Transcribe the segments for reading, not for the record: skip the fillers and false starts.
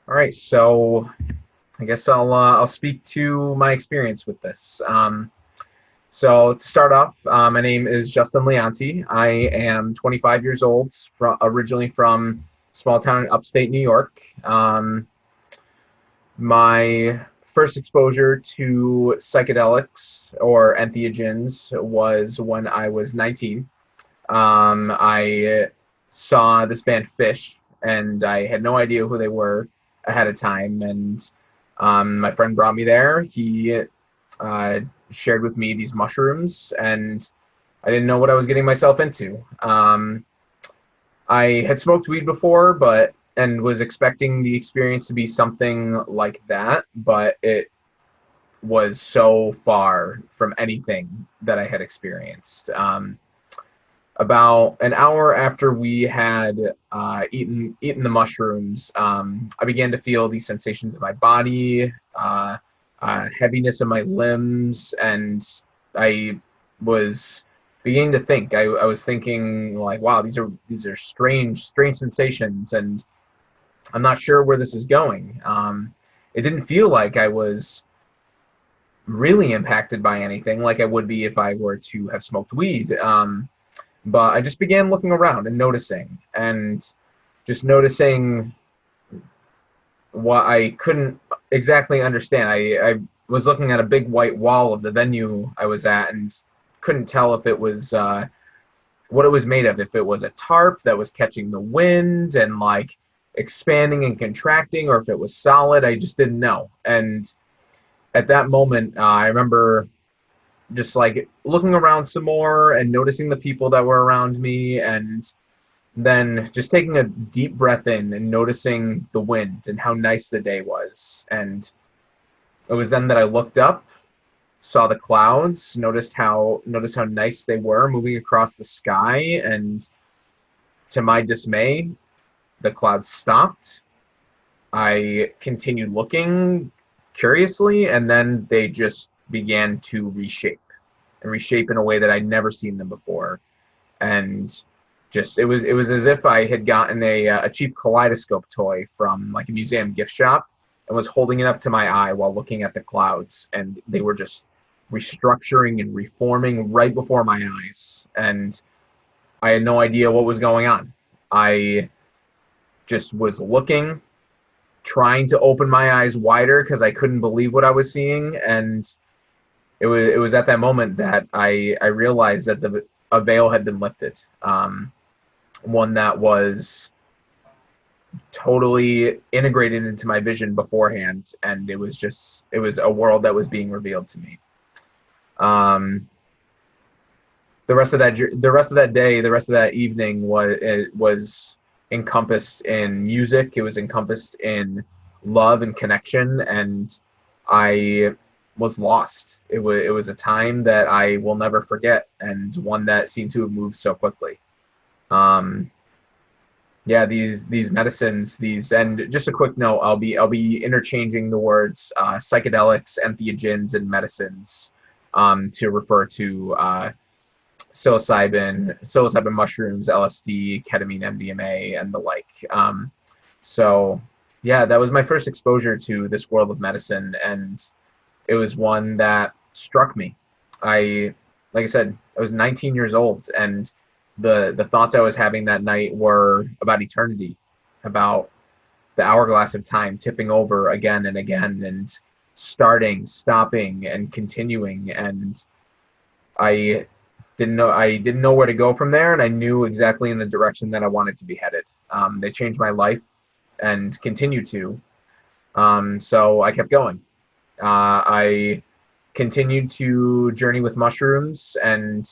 All right, so I guess I'll speak to my experience with this. So to start off, my name is Justin Leonti. I am 25 years old, originally from a small town in upstate New York. My first exposure to psychedelics or entheogens was when I was 19. I saw this band Fish, and I had no idea who they were ahead of time. And my friend brought me there. He shared with me these mushrooms, and I didn't know what I was getting myself into. I had smoked weed before, and was expecting the experience to be something like that, but it was so far from anything that I had experienced. About an hour after we had eaten the mushrooms, I began to feel these sensations in my body, heaviness in my limbs, and I was beginning to think. I was thinking like, wow, these are strange sensations, and I'm not sure where this is going. It didn't feel like I was really impacted by anything like I would be if I were to have smoked weed. But I just began looking around and just noticing what I couldn't exactly understand. I was looking at a big white wall of the venue I was at and couldn't tell if it was what it was made of, if it was a tarp that was catching the wind and like expanding and contracting, or if it was solid. I just didn't know. And at that moment, I remember just like looking around some more and noticing the people that were around me, and then just taking a deep breath in and noticing the wind and how nice the day was. And it was then that I looked up, saw the clouds, noticed how nice they were moving across the sky, and to my dismay, the clouds stopped. I continued looking curiously, and then they just began to reshape in a way that I'd never seen them before. And just it was as if I had gotten a cheap kaleidoscope toy from like a museum gift shop and was holding it up to my eye while looking at the clouds, and they were just restructuring and reforming right before my eyes, and I had no idea what was going on. I just was looking, trying to open my eyes wider because I couldn't believe what I was seeing. And it was at that moment that I realized that a veil had been lifted, one that was totally integrated into my vision beforehand, and it was a world that was being revealed to me. The rest of that day, the rest of that evening was encompassed in music. It was encompassed in love and connection, and I was lost. It was a time that I will never forget, and one that seemed to have moved so quickly. Yeah, these medicines, and just a quick note, I'll be interchanging the words psychedelics, entheogens, and medicines to refer to psilocybin mushrooms, LSD, ketamine, MDMA, and the like. So yeah, that was my first exposure to this world of medicine, and it was one that struck me. Like I said, I was 19 years old, and the thoughts I was having that night were about eternity, about the hourglass of time tipping over again and again, and starting, stopping, and continuing. And I didn't know where to go from there, and I knew exactly in the direction that I wanted to be headed. They changed my life and continue to. So I kept going. I continued to journey with mushrooms, and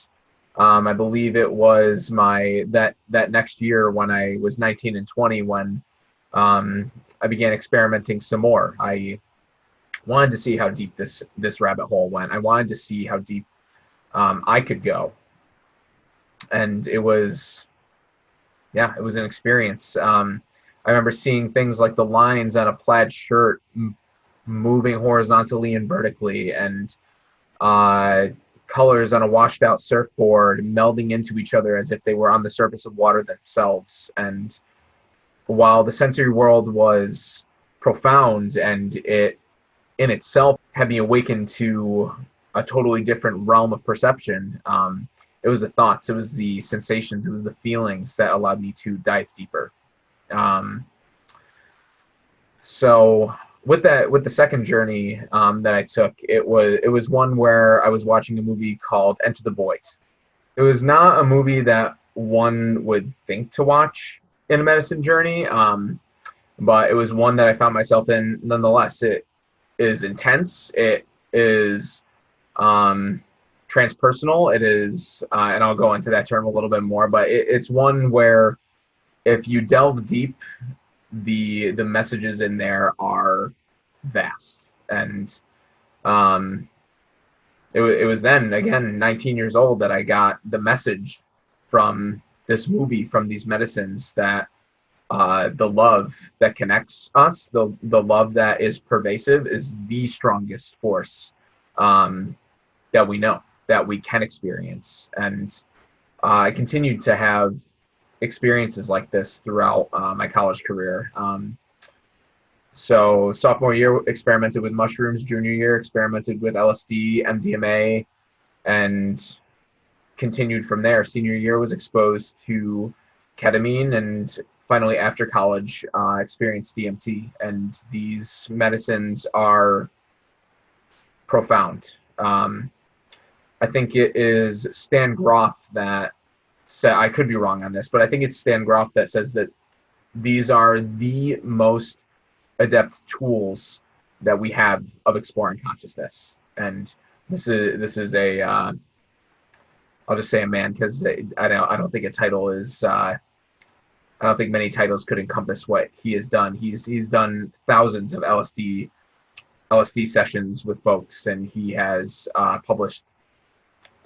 I believe it was that next year when I was 19 and 20 when I began experimenting some more. I wanted to see how deep this rabbit hole went. I wanted to see how deep I could go, and it was an experience. I remember seeing things like the lines on a plaid shirt moving horizontally and vertically, and colors on a washed out surfboard melding into each other as if they were on the surface of water themselves. And while the sensory world was profound, and it in itself had me awaken to a totally different realm of perception. It was the thoughts, it was the sensations, it was the feelings that allowed me to dive deeper. Um, so with the second journey that I took, it was one where I was watching a movie called Enter the Void. It was not a movie that one would think to watch in a medicine journey, but it was one that I found myself in nonetheless. It is intense. It is transpersonal. It is, and I'll go into that term a little bit more, but it's one where if you delve deep, the messages in there are vast. And it was then, again, 19 years old, that I got the message from this movie, from these medicines, that the love that connects us, the love that is pervasive, is the strongest force that we know, that we can experience. And I continued to have experiences like this throughout my college career. So sophomore year, experimented with mushrooms. Junior year, experimented with LSD, MDMA, and continued from there. Senior year was exposed to ketamine, and finally after college, experienced DMT. And these medicines are profound. I think it is Stan Groff that said, I could be wrong on this, but I think it's Stan Groff that says that these are the most adept tools that we have of exploring consciousness. And this is a I'll just say a man, because I don't think a title is I don't think many titles could encompass what he has done. He's done thousands of LSD sessions with folks, and he has published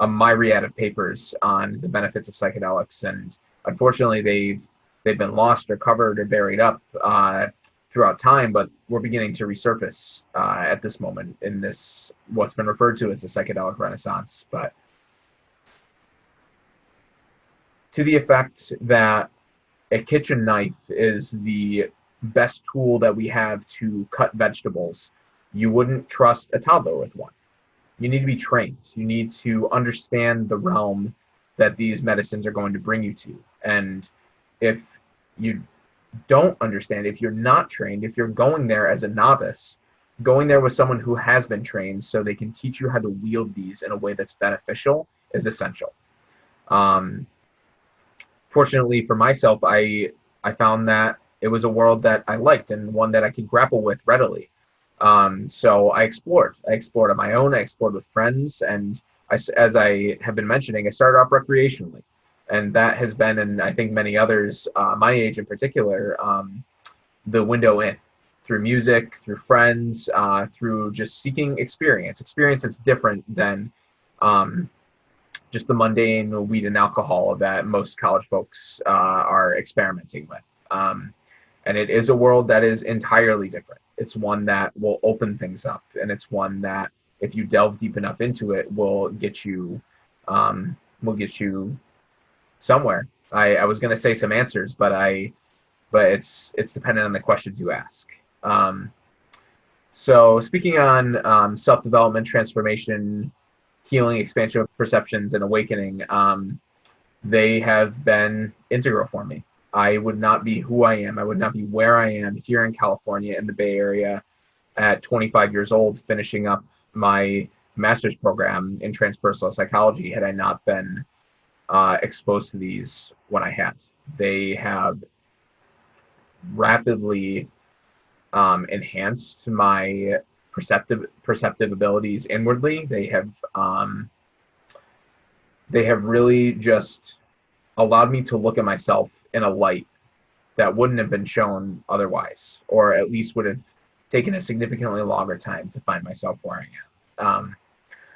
a myriad of papers on the benefits of psychedelics. And unfortunately, they've been lost or covered or buried up throughout time, but we're beginning to resurface at this moment in this, what's been referred to as the psychedelic renaissance. But to the effect that a kitchen knife is the best tool that we have to cut vegetables, you wouldn't trust a toddler with one. You need to be trained. You need to understand the realm that these medicines are going to bring you to. And if you don't understand, if you're not trained, if you're going there as a novice, going there with someone who has been trained so they can teach you how to wield these in a way that's beneficial is essential. Fortunately for myself, I found that it was a world that I liked and one that I could grapple with readily. So I explored on my own. I explored with friends, and as I have been mentioning, I started off recreationally, and that has been, and I think many others, my age in particular, the window in, through music, through friends, through just seeking experience that's different than just the mundane weed and alcohol that most college folks are experimenting with. And it is a world that is entirely different. It's one that will open things up, and it's one that, if you delve deep enough into it, will get you somewhere. I was going to say some answers, but it's dependent on the questions you ask. So speaking on self-development, transformation, healing, expansion of perceptions, and awakening, they have been integral for me. I would not be who I am. I would not be where I am here in California, in the Bay Area, at 25 years old, finishing up my master's program in transpersonal psychology, had I not been exposed to these when I had. They have rapidly enhanced my perceptive abilities inwardly. They have really just allowed me to look at myself in a light that wouldn't have been shown otherwise, or at least would have taken a significantly longer time to find myself where I am.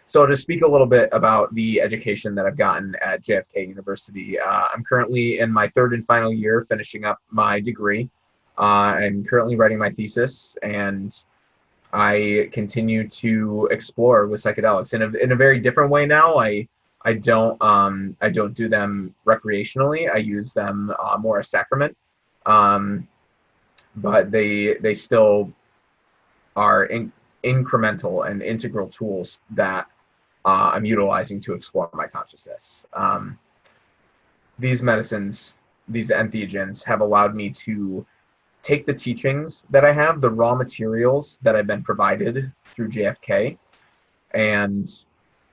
So to speak a little bit about the education that I've gotten at JFK University, I'm currently in my third and final year, finishing up my degree. I'm currently writing my thesis, and I continue to explore with psychedelics in a very different way now. I don't do them recreationally. I use them more as sacrament. but they still are incremental and integral tools that I'm utilizing to explore my consciousness. These medicines, these entheogens, have allowed me to take the teachings that I have, the raw materials that I've been provided through JFK, and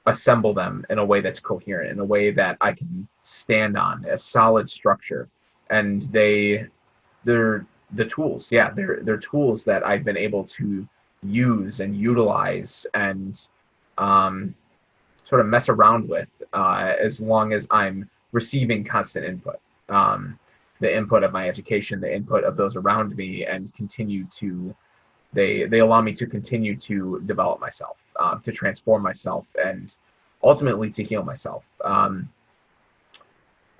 assemble them in a way that's coherent, in a way that I can stand on, a solid structure. And they're the tools, yeah, they're tools that I've been able to use and utilize and sort of mess around with as long as I'm receiving constant input. The input of my education, the input of those around me, and continue to, they allow me to continue to develop myself, to transform myself, and ultimately to heal myself.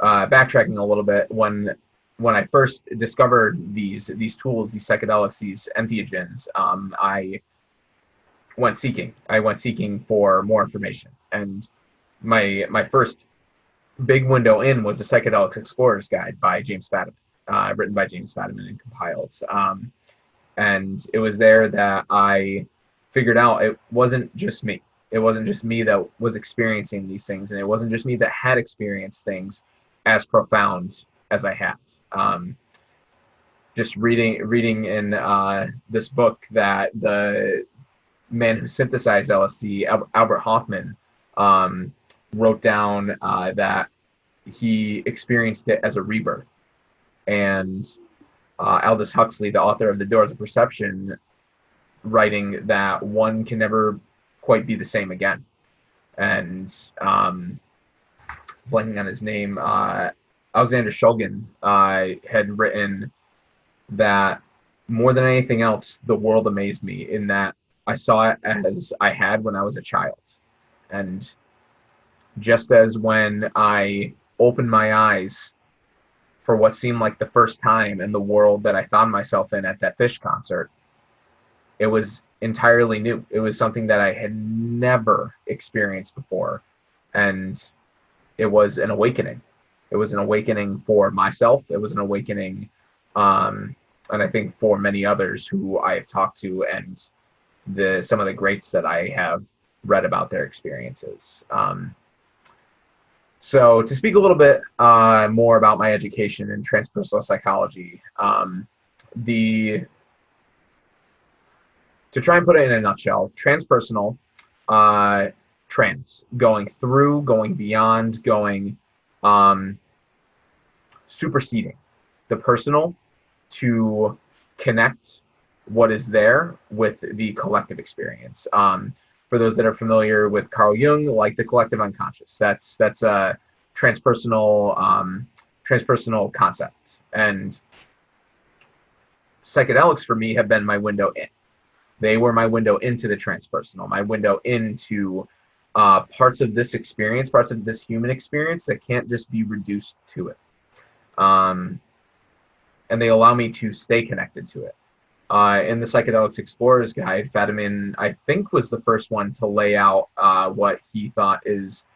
Backtracking a little bit, when I first discovered these tools, these psychedelics, these entheogens, I went seeking. I went seeking for more information, and my first big window in was the Psychedelics Explorer's Guide by James Fadiman, written by James Fadiman and compiled. And it was there that I figured out it wasn't just me. It wasn't just me that was experiencing these things, and it wasn't just me that had experienced things as profound as I had. Just reading in this book that the man who synthesized LSD, Albert Hoffman, wrote down that he experienced it as a rebirth. And Aldous Huxley, the author of The Doors of Perception, writing that one can never quite be the same again. And blanking on his name, Alexander Shulgin had written that more than anything else, the world amazed me in that I saw it as I had when I was a child. And just as when I opened my eyes for what seemed like the first time in the world that I found myself in at that Fish concert, it was entirely new. It was something that I had never experienced before. And it was an awakening. It was an awakening for myself. It was an awakening, and I think for many others who I have talked to, and some of the greats that I have read about their experiences. So to speak a little bit more about my education in transpersonal psychology, to try and put it in a nutshell, transpersonal, trans, going through, going beyond, going superseding the personal to connect what is there with the collective experience. For those that are familiar with Carl Jung, like the collective unconscious, that's a transpersonal concept. And psychedelics for me have been my window in. They were my window into the transpersonal, my window into parts of this experience, parts of this human experience that can't just be reduced to it. And they allow me to stay connected to it. In the Psychedelics Explorer's Guide, Fadiman, I think, was the first one to lay out what he thought is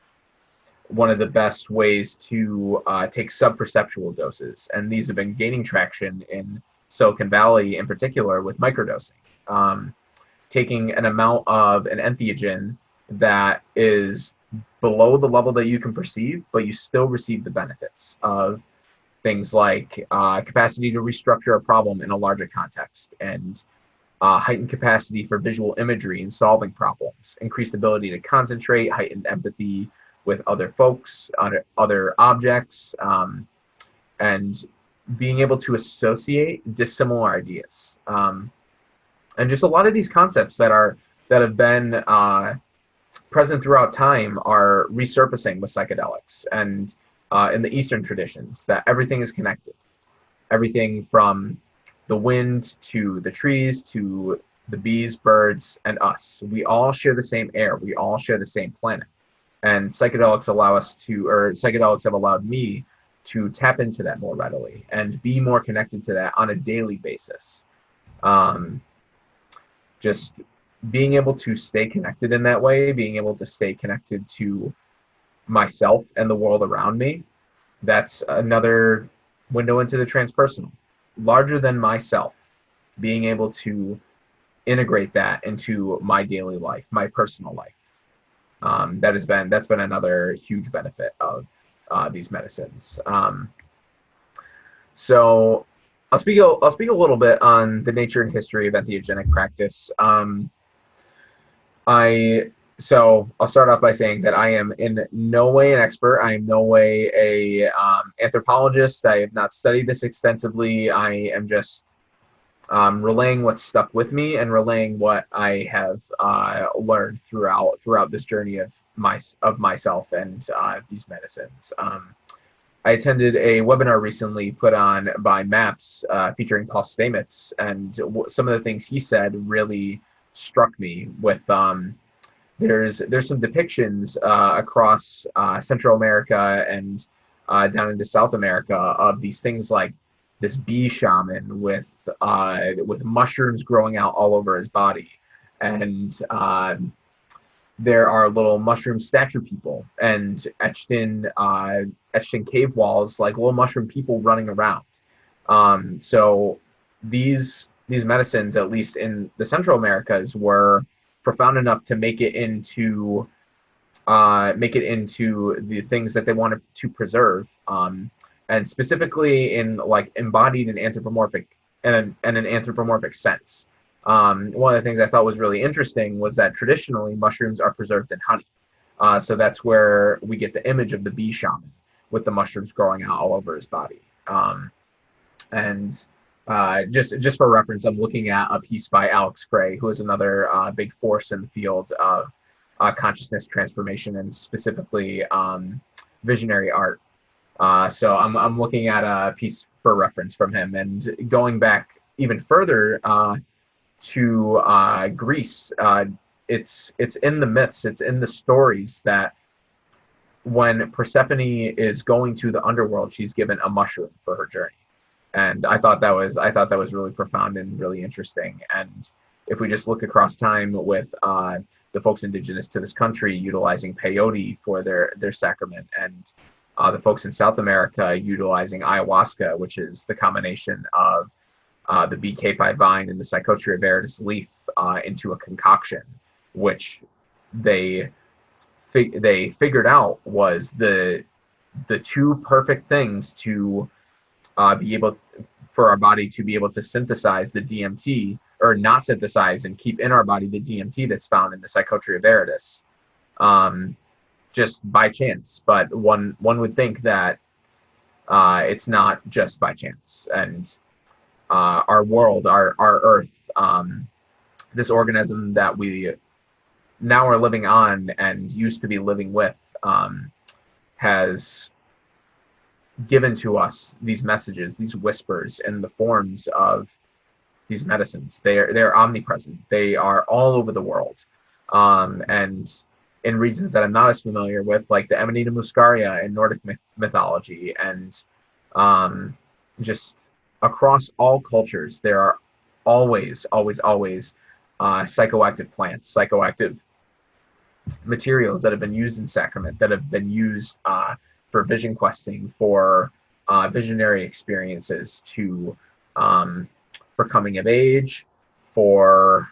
one of the best ways to take subperceptual doses. And these have been gaining traction in Silicon Valley in particular with microdosing. Taking an amount of an entheogen that is below the level that you can perceive, but you still receive the benefits of things like capacity to restructure a problem in a larger context, and heightened capacity for visual imagery and solving problems, increased ability to concentrate, heightened empathy with other folks, other objects, and being able to associate dissimilar ideas. And just a lot of these concepts that have been present throughout time are resurfacing with psychedelics. And in the Eastern traditions, that everything is connected. Everything from the wind to the trees to the bees, birds, and us. We all share the same air. We all share the same planet. And psychedelics psychedelics have allowed me to tap into that more readily and be more connected to that on a daily basis. Just being able to stay connected in that way, being able to stay connected to myself and the world around me, that's another window into the transpersonal. Larger than myself, being able to integrate that into my daily life, my personal life. That's been another huge benefit of these medicines. So I'll speak a little bit on the nature and history of entheogenic practice. I I'll start off by saying that I am in no way an expert. I am no way a anthropologist. I have not studied this extensively. I am just relaying what's stuck with me and relaying what I have learned throughout this journey of myself and these medicines. I attended a webinar recently put on by MAPS featuring Paul Stamets, and some of the things he said really struck me. With there's some depictions across Central America and down into South America of these things like this bee shaman with mushrooms growing out all over his body, and there are little mushroom statue people, and etched in cave walls like little mushroom people running around. So these medicines, at least in the Central Americas, were profound enough to make it into the things that they wanted to preserve, and specifically in like embodied an anthropomorphic and an anthropomorphic sense. One of the things I thought was really interesting was that traditionally mushrooms are preserved in honey. So that's where we get the image of the bee shaman with the mushrooms growing out all over his body. Just for reference, I'm looking at a piece by Alex Gray, who is another big force in the field of consciousness transformation and specifically visionary art. So I'm looking at a piece for reference from him, and going back even further to Greece. It's in the myths, it's in the stories that when Persephone is going to the underworld, she's given a mushroom for her journey. And I thought that was really profound and really interesting. And if we just look across time with the folks indigenous to this country utilizing peyote for their sacrament, and the folks in South America utilizing ayahuasca, which is the combination of the BK5 vine and the Psychospiritually veritas leaf into a concoction, which they figured out was the two perfect things to be able for our body to be able to synthesize the DMT, or not synthesize and keep in our body the DMT that's found in the Psychospiritually veritas, just by chance. But one would think that it's not just by chance. And our world, our earth, this organism that we now are living on and used to be living with, has given to us these messages, these whispers, in the forms of these medicines. They're omnipresent. They are all over the world, and in regions that I'm not as familiar with, like the Amanita muscaria in Nordic mythology, and just across all cultures, there are always psychoactive plants, psychoactive materials that have been used in sacrament, that have been used for vision questing, for visionary experiences, for coming of age, for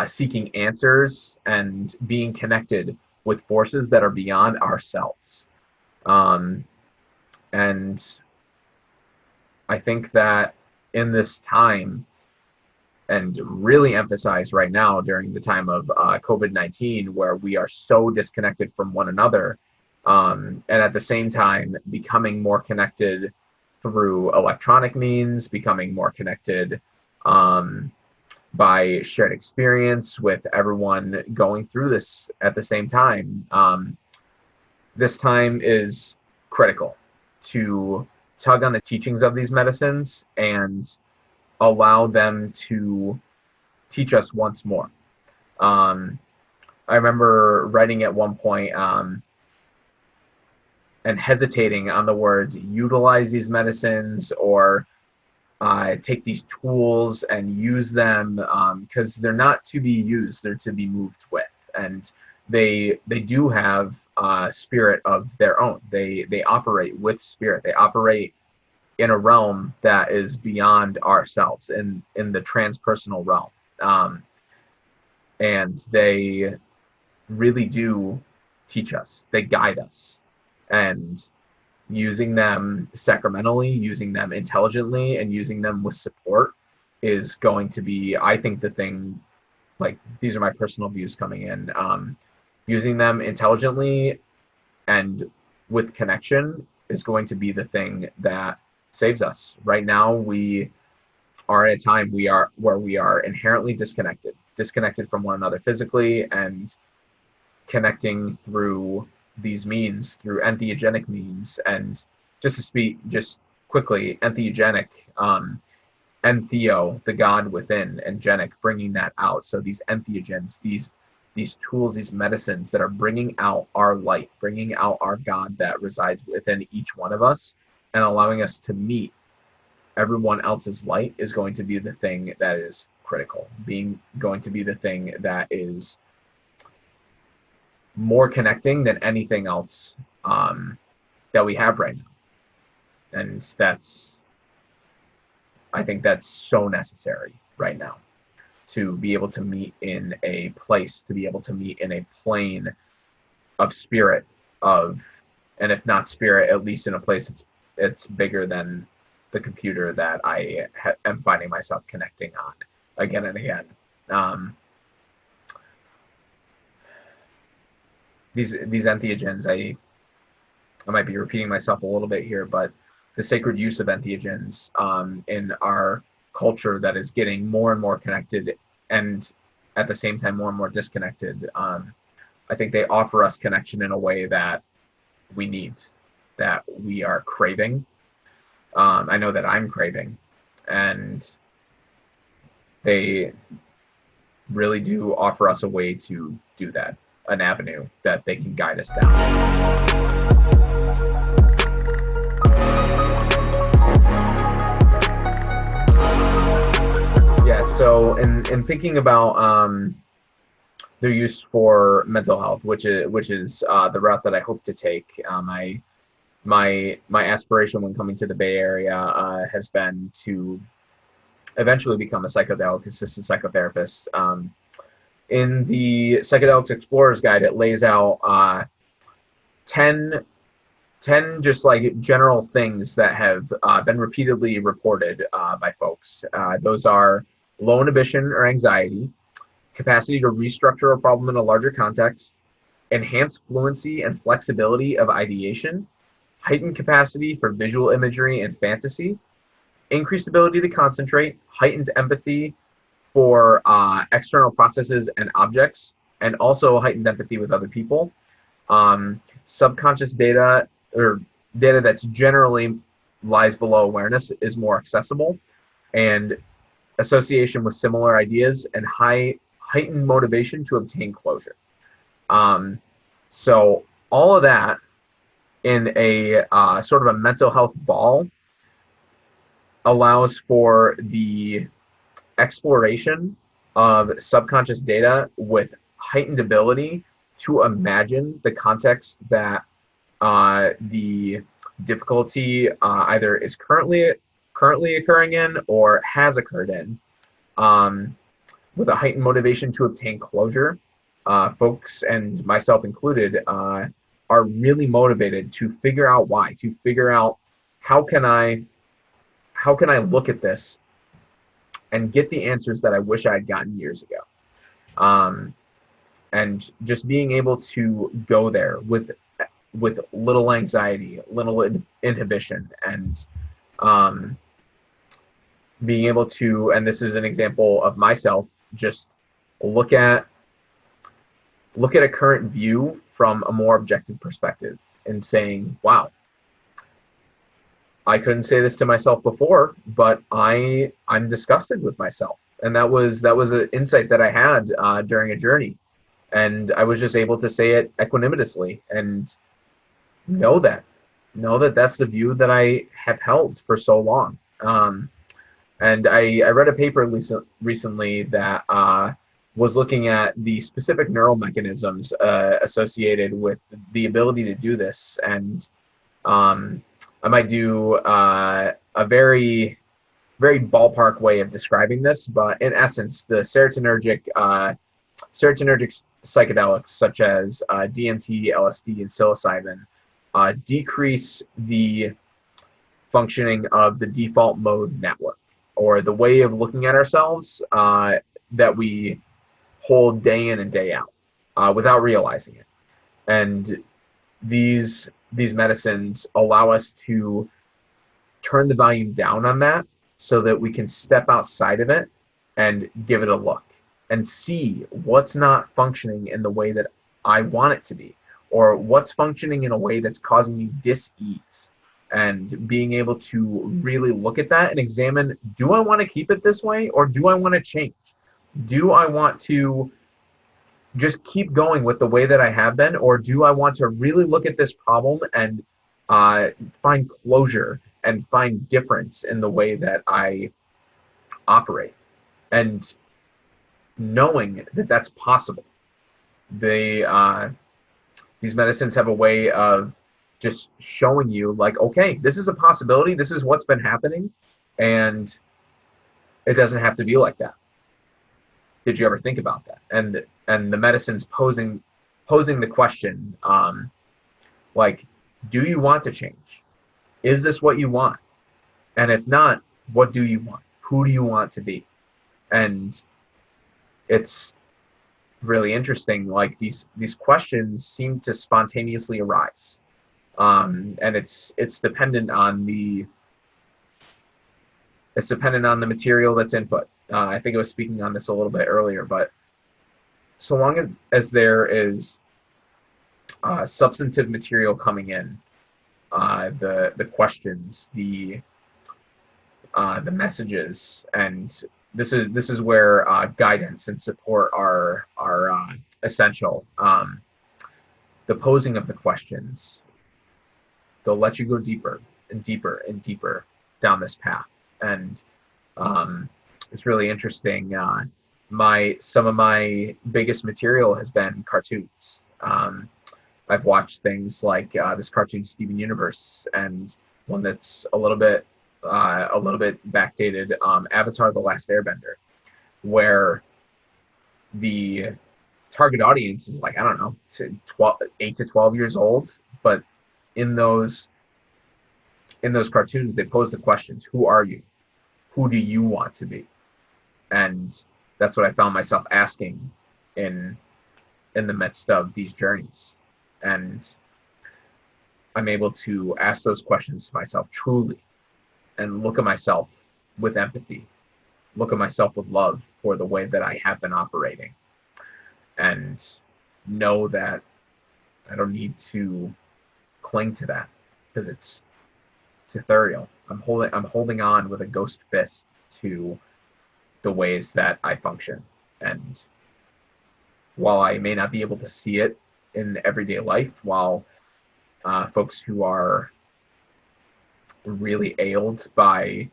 seeking answers, and being connected with forces that are beyond ourselves. And I think that in this time, and really emphasized right now during the time of COVID-19, where we are so disconnected from one another, and at the same time becoming more connected through electronic means, becoming more connected by shared experience with everyone going through this at the same time. This time is critical to tug on the teachings of these medicines and allow them to teach us once more. I remember writing at one point and hesitating on the words utilize these medicines or take these tools and use them, because they're not to be used, they're to be moved with. And they do have spirit of their own. They operate with spirit. They operate in a realm that is beyond ourselves, in the transpersonal realm. And they really do teach us, they guide us. And using them sacramentally, using them intelligently, and using them with support is going to be, I think, the thing. Like, these are my personal views coming in. Using them intelligently and with connection is going to be the thing that saves us. Right now, we are at a time where we are inherently disconnected from one another physically, and connecting through these means, through entheogenic means. And just to speak just quickly, entheogenic, entheo, the God within, and genic, bringing that out. So these entheogens, these tools, these medicines that are bringing out our light, bringing out our God that resides within each one of us, and allowing us to meet everyone else's light, is going to be the thing that is critical, going to be the thing that is more connecting than anything else that we have right now. And I think that's so necessary right now, to be able to meet in a place, to be able to meet in a plane of spirit, and if not spirit, at least in a place it's bigger than the computer that I am finding myself connecting on again and again. These entheogens, I might be repeating myself a little bit here, but the sacred use of entheogens in our culture that is getting more and more connected, and at the same time more and more disconnected, I think they offer us connection in a way that we need, that we are craving. I know that I'm craving, and they really do offer us a way to do that, an avenue that they can guide us down. Yeah, so in thinking about their use for mental health, which is the route that I hope to take, my aspiration when coming to the Bay Area has been to eventually become a psychedelic assisted psychotherapist. In the Psychedelics Explorer's Guide, it lays out 10 just like general things that have been repeatedly reported by folks. Those are low inhibition or anxiety, capacity to restructure a problem in a larger context, enhanced fluency and flexibility of ideation, heightened capacity for visual imagery and fantasy, increased ability to concentrate, heightened empathy for external processes and objects, and also heightened empathy with other people. Subconscious data, or data that's generally lies below awareness, is more accessible, and association with similar ideas, and heightened motivation to obtain closure. So all of that in a sort of a mental health ball allows for the exploration of subconscious data with heightened ability to imagine the context that the difficulty either is currently occurring in or has occurred in, with a heightened motivation to obtain closure. Folks, and myself included, are really motivated to figure out why, to figure out how can I look at this and get the answers that I wish I had gotten years ago. And just being able to go there with little anxiety, little inhibition, and being able to, and this is an example of myself, just look at a current view from a more objective perspective and saying, wow, I couldn't say this to myself before, but I'm disgusted with myself. And that was an insight that I had during a journey. And I was just able to say it equanimously and know that that's the view that I have held for so long. And I read a paper recently that was looking at the specific neural mechanisms associated with the ability to do this. And I might do a a very very ballpark way of describing this, but in essence, the serotonergic psychedelics such as DMT, LSD, and psilocybin decrease the functioning of the default mode network, or the way of looking at ourselves that we hold day in and day out without realizing it. And these medicines allow us to turn the volume down on that so that we can step outside of it and give it a look and see what's not functioning in the way that I want it to be, or what's functioning in a way that's causing me dis-ease, and being able to really look at that and examine, do I want to keep it this way, or do I want to change? Do I want to just keep going with the way that I have been, or do I want to really look at this problem and find closure and find difference in the way that I operate? And knowing that that's possible. These medicines have a way of just showing you, like, okay, this is a possibility, this is what's been happening, and it doesn't have to be like that. Did you ever think about that? And the medicine's posing the question, like, do you want to change? Is this what you want? And if not, what do you want? Who do you want to be? And it's really interesting. Like, these questions seem to spontaneously arise, and it's dependent on the material that's input. I think I was speaking on this a little bit earlier, but so long as there is substantive material coming in, the questions, the messages, and this is where guidance and support are essential. The posing of the questions, they'll let you go deeper and deeper and deeper down this path, and it's really interesting. Some of my biggest material has been cartoons. I've watched things like this cartoon Steven Universe, and one that's a little bit backdated, Avatar: The Last Airbender, where the target audience is, like, I don't know, 8 to 12 years old, but in those cartoons they pose the questions: who are you? Who do you want to be? And that's what I found myself asking in the midst of these journeys. And I'm able to ask those questions to myself truly, and look at myself with empathy, look at myself with love for the way that I have been operating, and know that I don't need to cling to that, because it's ethereal. I'm holding on with a ghost fist to the ways that I function. And while I may not be able to see it in everyday life, while folks who are really ailed by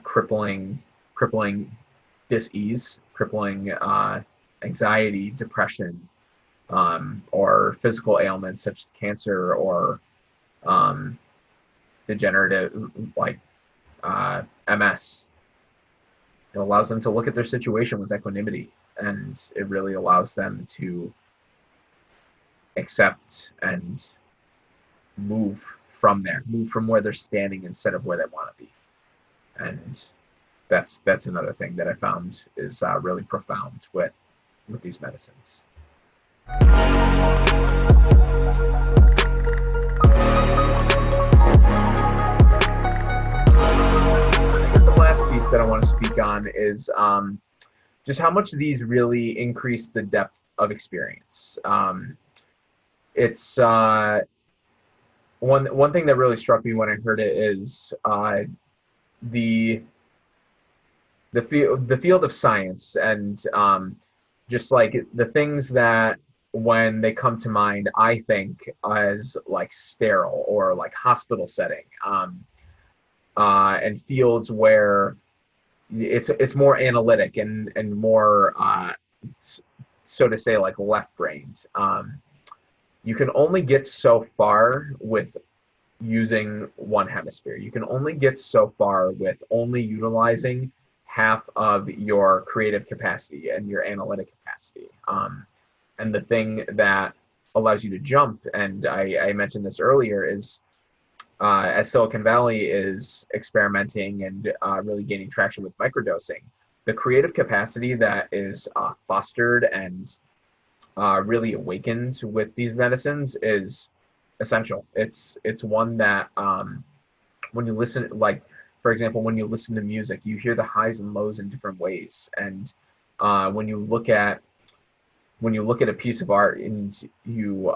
crippling dis-ease, crippling anxiety, depression, or physical ailments such as cancer, or degenerative, like MS, it allows them to look at their situation with equanimity, and it really allows them to accept and move from where they're standing instead of where they want to be. And that's another thing that I found is really profound with these medicines. Last piece that I want to speak on is just how much these really increase the depth of experience. It's one thing that really struck me when I heard it is the field of science, and just like the things that, when they come to mind, I think as like sterile or like hospital setting. And fields where it's more analytic and more so to say, like left-brained. You can only get so far with using one hemisphere. You can only get so far with only utilizing half of your creative capacity and your analytic capacity. And the thing that allows you to jump, and I mentioned this earlier, is as Silicon Valley is experimenting and really gaining traction with microdosing, the creative capacity that is fostered and really awakened with these medicines is essential. It's one that when you listen, like for example, when you listen to music, you hear the highs and lows in different ways. And when you look at a piece of art and you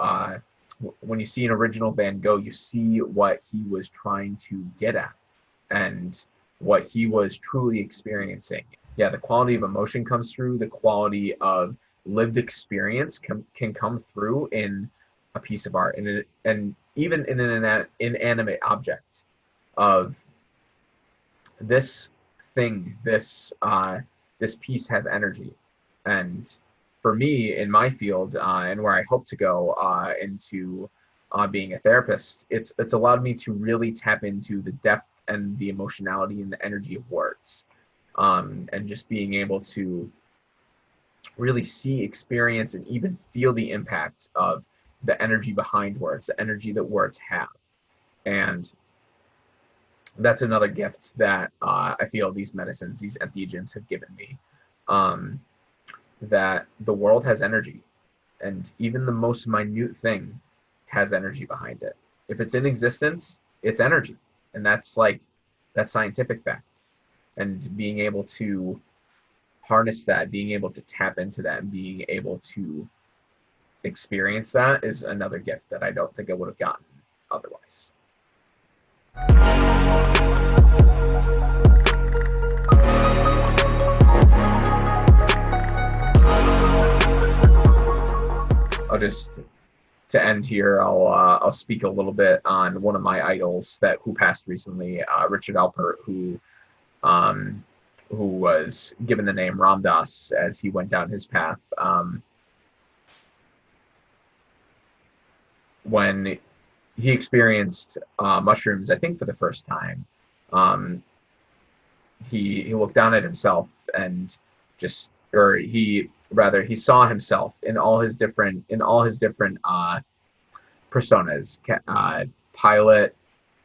when you see an original Van Gogh, you see what he was trying to get at and what he was truly experiencing. Yeah, the quality of emotion comes through, the quality of lived experience can come through in a piece of art, and even in an inanimate object of this thing, this piece has energy. And for me, in my field, and where I hope to go into being a therapist, it's allowed me to really tap into the depth and the emotionality and the energy of words, and just being able to really see, experience, and even feel the impact of the energy behind words, the energy that words have. And that's another gift that I feel these medicines, these entheogens have given me, that the world has energy, and even the most minute thing has energy behind it. If it's in existence, it's energy. And that's scientific fact. And being able to harness that, being able to tap into that, and being able to experience that is another gift that I don't think I would have gotten otherwise. I'll just, to end here, I'll speak a little bit on one of my idols who passed recently, Richard Alpert, who was given the name Ram Dass as he went down his path. When he experienced mushrooms, I think for the first time, he looked down at himself and he saw himself in all his different personas, pilot,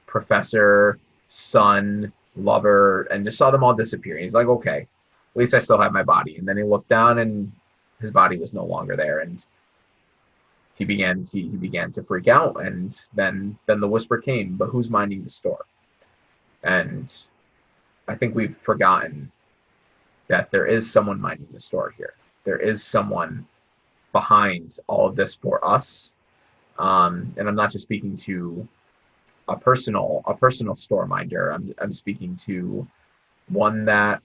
professor, son, lover, and just saw them all disappear. He's like, okay, at least I still have my body. And then he looked down and his body was no longer there. And he began to freak out. And then the whisper came, but who's minding the store? And I think we've forgotten that there is someone minding the store here. There is someone behind all of this for us. And I'm not just speaking to a personal store minder. I'm speaking to one that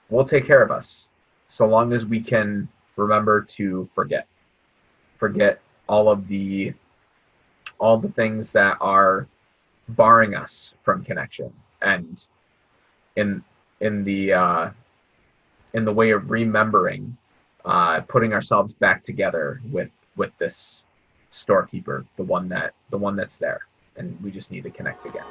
will take care of us, so long as we can remember to forget all the things that are barring us from connection, and in the way of remembering, putting ourselves back together with this storekeeper, the one that's there, and we just need to connect again.